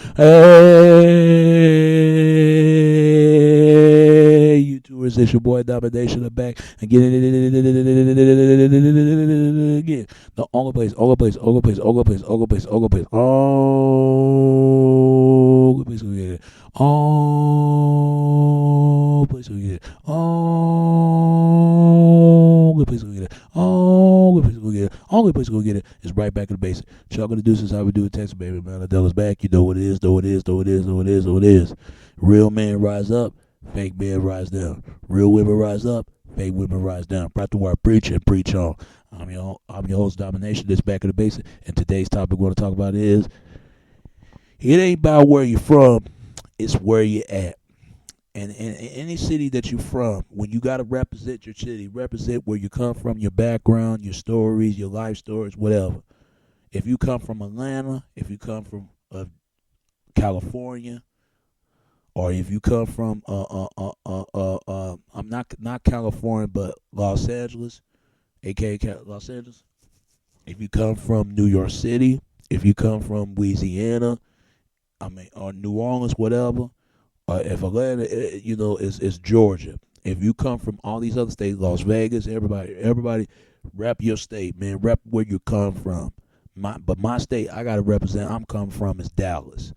Hey, YouTubers, it's your boy Domination. I'm back and get it again. The only place, only place, only place, only place, only place, only place, only place we get it. Only place we get it. Only place we get it. Only place we get it. Only place we get it is right back in the basic. Chuck of the deuces, how we do it, Texas, baby, man. Adela's back. You know what it is, know what it is, know what it is, know what it is, know what it is. Real men rise up, fake men rise down. Real women rise up, fake women rise down. Brought to where I preach and preach on. I'm your host, Domination. This back in the basic. And today's topic we're going to talk about is it ain't about where you're from, it's where you're at. And in any city that you're from, when you got to represent your city, represent where you come from, your background, your stories, your life stories, whatever. If you come from Atlanta, if you come from California, or if you come from I'm not California, but Los Angeles, aka Los Angeles. If you come from New York City, if you come from Louisiana, or New Orleans, whatever. If Atlanta, is Georgia. If you come from all these other states, Las Vegas, everybody, rep your state, man. Rep where you come from. My state I gotta represent. I'm coming from is Dallas.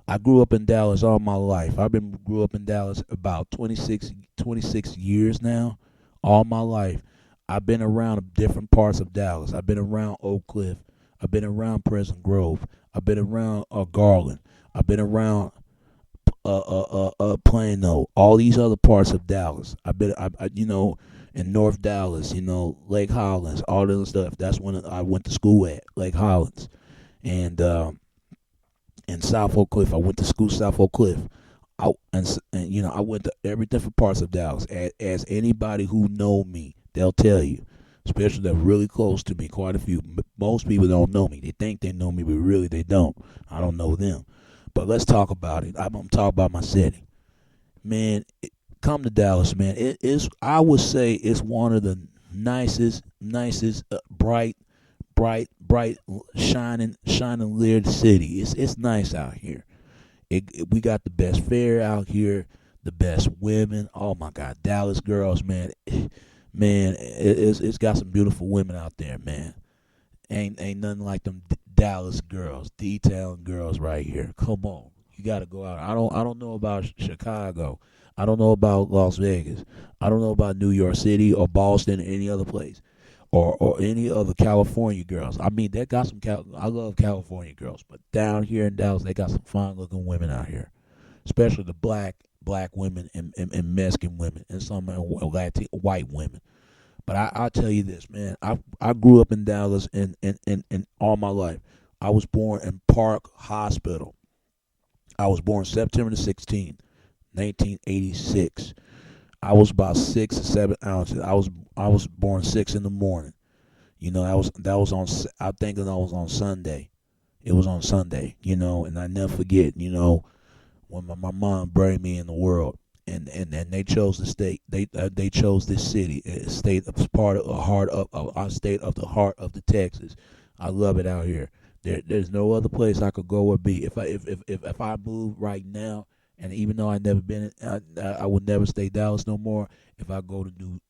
I grew up in Dallas all my life. Grew up in Dallas about 26 years now. All my life, I've been around different parts of Dallas. I've been around Oak Cliff. I've been around Pleasant Grove. I've been around Garland. I've been around Plano, all these other parts of Dallas. In North Dallas, Lake Hollins, all this stuff. That's when I went to school at Lake Hollins, and in South Oak Cliff, I went to school South Oak Cliff. I went to every different parts of Dallas. As anybody who know me, they'll tell you, especially that really close to me, quite a few. Most people don't know me. They think they know me, but really they don't. I don't know them. But let's talk about it. I'm gonna talk about my city, man. Come to Dallas, man. It is. I would say it's one of the nicest, bright, shining lit city. It's nice out here. We got the best fare out here, the best women. Oh my God, Dallas girls, man. It's got some beautiful women out there, man. Ain't nothing like them Dallas girls, D-town girls right here. Come on, you got to go out. I don't know about Chicago. I don't know about Las Vegas. I don't know about New York City or Boston or any other place, or any other California girls. I mean, they got some. I love California girls, but down here in Dallas, they got some fine looking women out here, especially the black women and Mexican women and some Latin white women. But I'll tell you this, man. I grew up in Dallas and all my life. I was born in Park Hospital. I was born September the 16th, 1986. I was about 6 or 7 ounces. I was born 6 in the morning. That was on. I think that was on Sunday. It was on Sunday. And I never forget. When my mom buried me in the world. And they chose the state. They chose this city. State of part of the heart of our state of the heart of the Texas. I love it out here. There's no other place I could go or be. If I move right now, and even though I never been, I would never stay Dallas no more. If I go to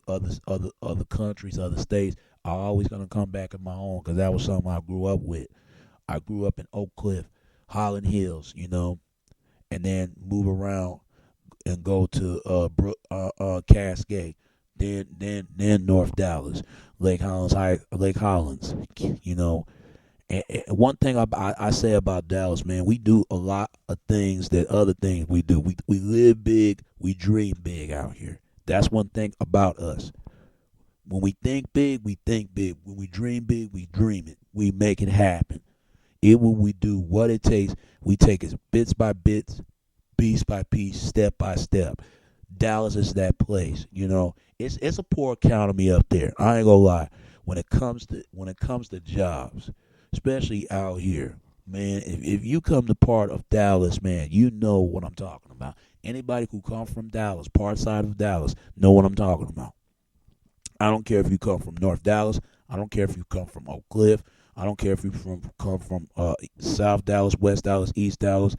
other countries, other states, I'm always gonna come back in my home because that was something I grew up with. I grew up in Oak Cliff, Highland Hills, and then move around and go to Cascade, then North Dallas, Lake Hollins. And one thing I say about Dallas, man, we do a lot of things that other things we do. We live big, we dream big out here. That's one thing about us. When we think big, we think big. When we dream big, we dream it. We make it happen. When we do what it takes, we take it bits by bits, piece by piece, step by step. Dallas is that place, It's a poor economy up there. I ain't gonna lie. When it comes to jobs, especially out here, man. If you come to part of Dallas, man, you know what I'm talking about. Anybody who come from Dallas, part side of Dallas, know what I'm talking about. I don't care if you come from North Dallas. I don't care if you come from Oak Cliff. I don't care if you come from South Dallas, West Dallas, East Dallas,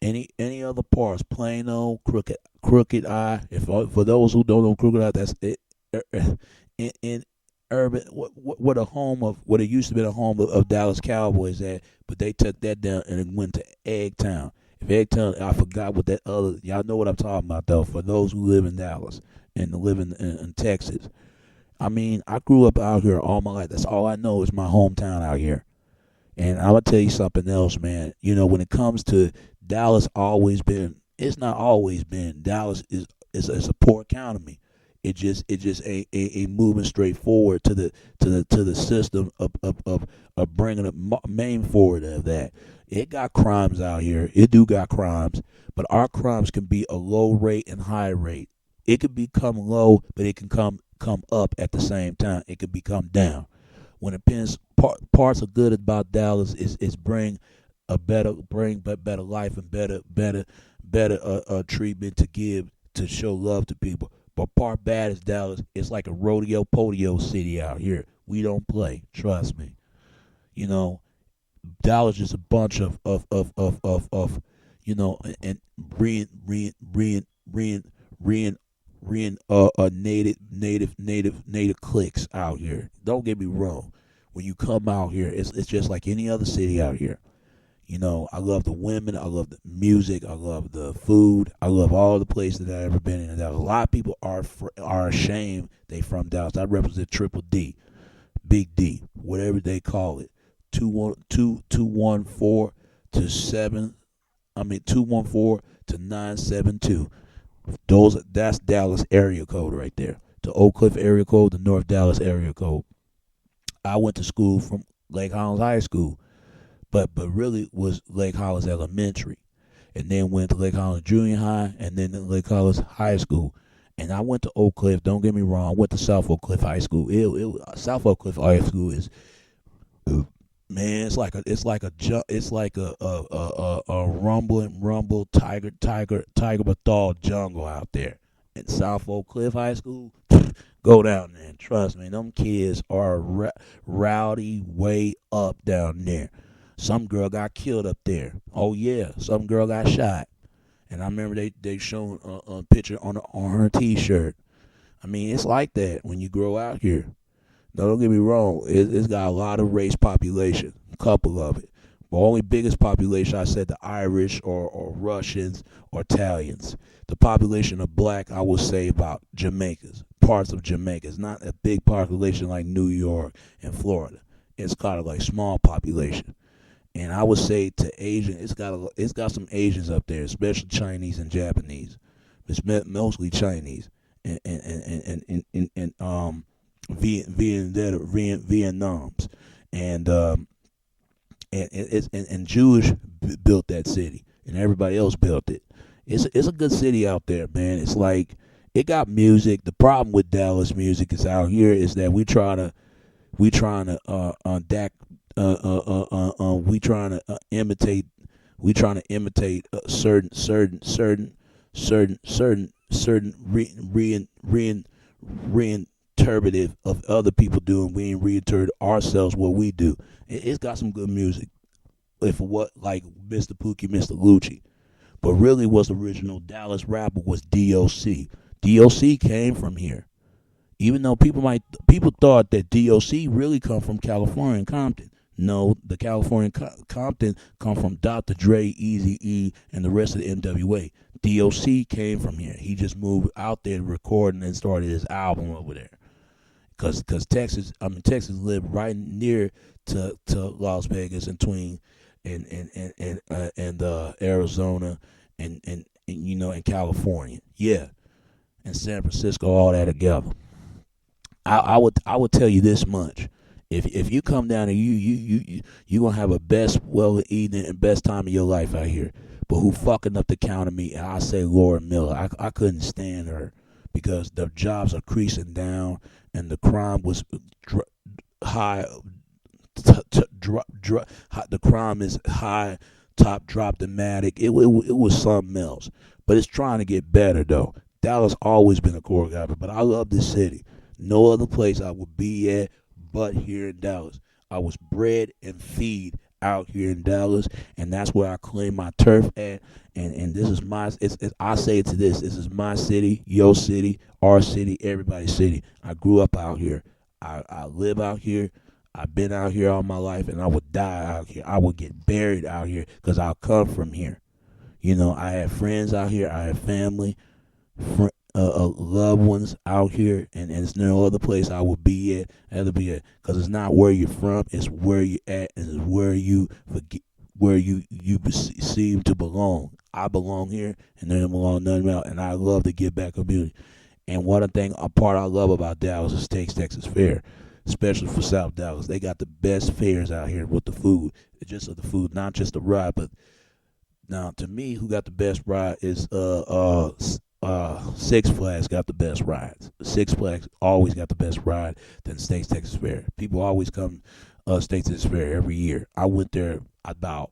any other parts, Plano, Crooked Eye. If for those who don't know Crooked Eye, that's it. In urban, what a home of what it used to be the home of Dallas Cowboys at, but they took that down and it went to Eggtown. If Eggtown, I forgot what that other. Y'all know what I'm talking about though. For those who live in Dallas and live in Texas, I mean, I grew up out here all my life. That's all I know is my hometown out here. And I'm gonna tell you something else, man. You know, when it comes to Dallas, always been. It's not always been. Dallas is a poor economy. It just ain't moving straight forward to the system of bringing a main forward of that. It got crimes out here. It do got crimes, but our crimes can be a low rate and high rate. It could become low, but it can come up at the same time. It could become down. When it depends, parts are good about Dallas is better life and better treatment to give to show love to people. But part bad is Dallas. It's like a rodeo podeo city out here. We don't play. Trust me. You know, Dallas is a bunch of you know, and native cliques out here. Don't get me wrong. When you come out here, it's just like any other city out here. You know, I love the women, I love the music, I love the food, I love all the places that I've ever been in Dallas. A lot of people are ashamed they from Dallas. I represent Triple D, Big D, whatever they call it. 214 to 7. I mean 214 to 972. That's Dallas area code right there. The Oak Cliff area code, the North Dallas area code. I went to school from Lake Highlands High School, but really was Lake Highlands Elementary, and then went to Lake Highlands Junior High, and then Lake Highlands High School. And I went to Oak Cliff. Don't get me wrong. I went to South Oak Cliff High School. South Oak Cliff High School is, man. It's like a rumble tiger Bethal jungle out there. In South Oak Cliff High School, go down there and trust me, them kids are rowdy way up down there. Some girl got killed up there. Oh yeah, some girl got shot. And I remember they showed a picture on her T-shirt. I mean, it's like that when you grow out here. No, don't get me wrong. It's got a lot of race population, a couple of it. The only biggest population, I said, the Irish or Russians or Italians. The population of black, I would say about Jamaicans, parts of Jamaica. It's not a big population like New York and Florida. It's kind of like small population. And I would say to Asian, it's got some Asians up there, especially Chinese and Japanese. It's mostly Chinese and Vietnams and Jewish built that city, and everybody else built it. It's a good city out there, man. It's like it got music. The problem with Dallas music is out here is that we trying to imitate certain reinterpretive of other people doing. We ain't reinterpret ourselves what we do. It's got some good music. If what like Mr. Pookie, Mr. Lucci, but really what's original Dallas rapper was DOC. DOC came from here. Even though people thought that DOC really come from California and Compton. No, the California Compton come from Dr. Dre, Eazy-E, and the rest of the NWA. DOC came from here. He just moved out there recording and started his album over there. Cause Texas lived right near to Las Vegas and Tween and Arizona and you know and California. Yeah, and San Francisco, all that together. I would tell you this much. If you come down and you gonna have a best well eating and best time of your life out here. But who fucking up the counter me? And I say Laura Miller. I couldn't stand her because the jobs are creasing down and the crime was high. The crime is high, top drop dramatic. It was something else. But it's trying to get better though. Dallas always been a choreographer, but I love this city. No other place I would be at but here in Dallas. I was bred and feed out here in Dallas, and that's where I claim my turf at. And this is my. I say it to this. This is my city, your city, our city, everybody's city. I grew up out here. I live out here. I've been out here all my life, and I would die out here. I would get buried out here because I'll come from here. You know, I have friends out here. I have family, loved ones out here, and there's no other place I would be at. I'd be at because it's not where you're from. It's where you at, and it's where you forget, where you seem to belong. I belong here, and they don't belong nothing else. And I love to give back community. And one thing, a part I love about Dallas is Texas Fair, especially for South Dallas. They got the best fairs out here with the food. It's just the food, not just the ride, but now, to me, who got the best ride is Six Flags got the best rides. Six Flags always got the best ride than States Texas Fair. People always come States Texas Fair every year. I went there about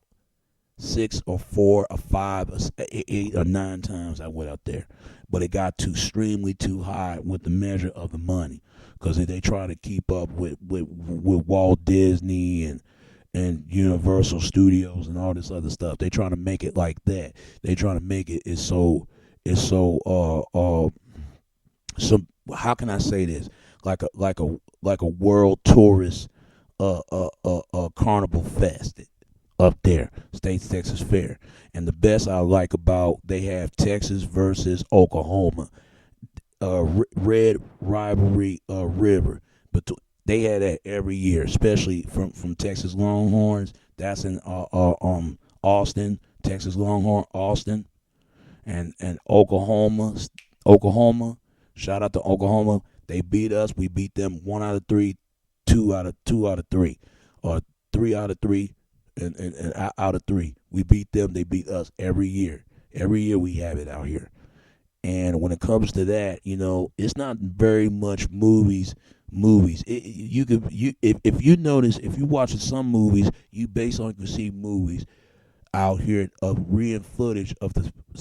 6 or 4 or 5 or 8 or 9 times I went out there. But it got extremely too high with the measure of the money because they try to keep up with Walt Disney and Universal Studios and all this other stuff. They trying to make it like that. They trying to make it so some, how can I say this? Like a world tourist carnival fest up there, States Texas Fair. And the best I like about, they have Texas versus Oklahoma, Red Rivalry River, but they had that every year, especially from Texas Longhorns. That's in Austin, Texas Longhorn, Austin, and Oklahoma. Shout out to Oklahoma. They beat us. We beat them 1 out of 3, 2 out of 3, or 3 out of 3, and out of 3. We beat them. They beat us every year. Every year we have it out here. And when it comes to that, you know, it's not very much movies. If you notice, if you watch some movies, you basically can see movies out here of real footage of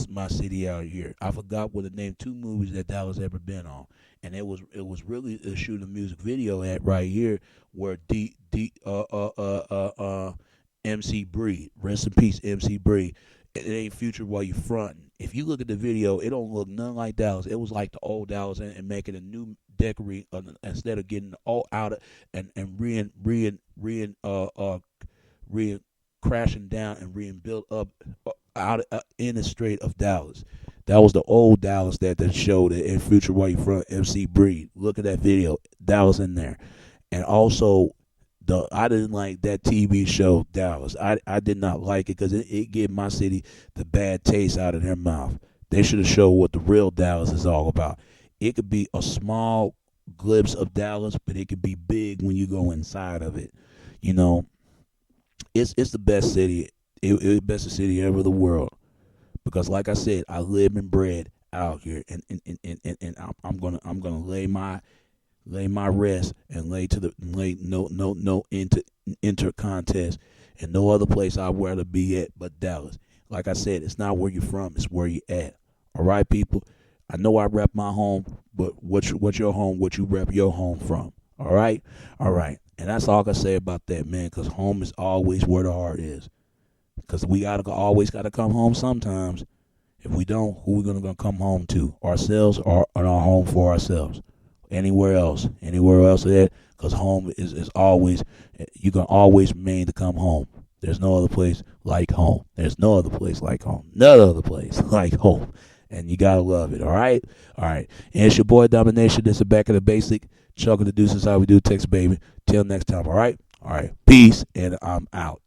my city out here. I forgot what the name 2 movies that Dallas ever been on, and it was really shooting a music video at right here where MC Breed, rest in peace MC Breed. It ain't Future while you fronting. If you look at the video, it don't look nothing like Dallas. It was like the old Dallas and making a new decorate instead of getting all out of and crashing down and built up out in the straight of Dallas. That was the old Dallas that showed it in Future while you front MC Breed. Look at that video. Dallas in there, and also. I didn't like that TV show, Dallas. I did not like it because it gave my city the bad taste out of their mouth. They should have showed what the real Dallas is all about. It could be a small glimpse of Dallas, but it could be big when you go inside of it. You know, it's the best city. It's best city ever in the world. Because like I said, I live and bred out here, and I'm gonna lay my rest and lay no inter contest and no other place I'd rather be at but Dallas. Like I said, it's not where you're from, it's where you at. All right, people. I know I rep my home, but what's your home? What you rep your home from? All right. And that's all I can say about that, man. Because home is always where the heart is. Because we always gotta come home sometimes. If we don't, who we gonna come home to? Ourselves or our home for ourselves? Anywhere else that, because home is always, you can always remain to come home. There's no other place like home. There's no other place like home. No other place like home. And you gotta love it, all right? And it's your boy Domination. This is Back of the Basic. Chuck of the Deuces, how we do, Texas baby. Till next time, all right? Peace, and I'm out.